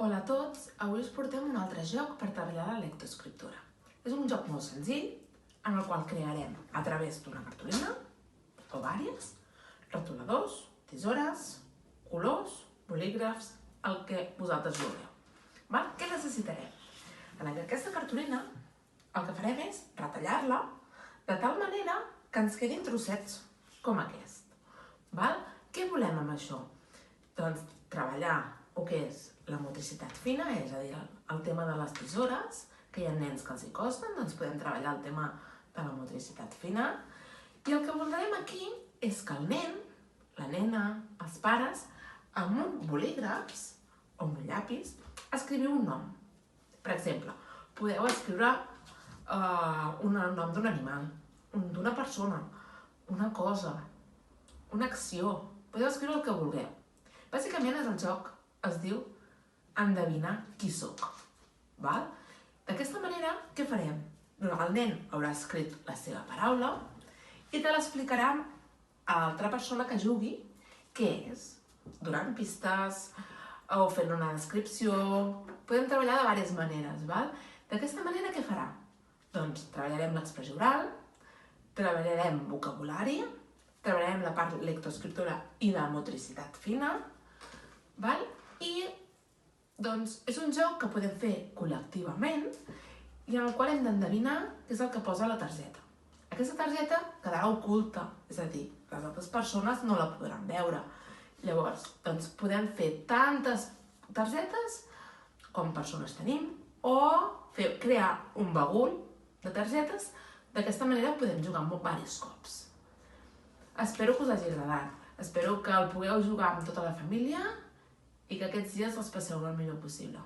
Hola a tots, avui us portem un altre joc per treballar la lectoescriptura. És un joc molt senzill en el qual crearem a través d'una cartolina o vàries, retoladors, tisores, colors, bolígrafs, el que vosaltres vulgueu. Què necessitarem? En aquesta cartolina el que farem és retallar-la de tal manera que ens quedin trossets com aquest. Què volem amb això? Doncs treballar el que és la motricitat fina, és a dir, el tema de les tisores, que hi ha nens que els hi costen, doncs podem treballar el tema de la motricitat fina. I el que voldrem aquí és que el nen, la nena, els pares, amb un bolígrafs o un llapis, escriviu un nom. Per exemple, podeu escriure un nom d'un animal, d'una persona, una cosa, una acció. Podeu escriure el que vulgueu. Bàsicament el joc es diu endevinar qui soc. D'aquesta manera, què farem? El nen haurà escrit la seva paraula i te l'explicarà a l'altra persona que jugui què és, donant pistes o fent una descripció. Podem treballar de diverses maneres. D'aquesta manera, què farà? Doncs treballarem l'expressió oral, treballarem vocabulari, treballarem la part lectoescriptura i de motricitat fina, i és un joc que podem fer col·lectivament i en el qual hem d'endevinar què és el que posa a la targeta. Aquesta targeta quedarà oculta, és a dir, les altres persones no la podran veure. Llavors, podem fer tantes targetes com persones tenim o crear un bagull de targetes. D'aquesta manera podem jugar diversos cops. Espero que us hagi agradat. Espero que el pugueu jugar amb tota la família i que aquests dies els passeu el millor possible.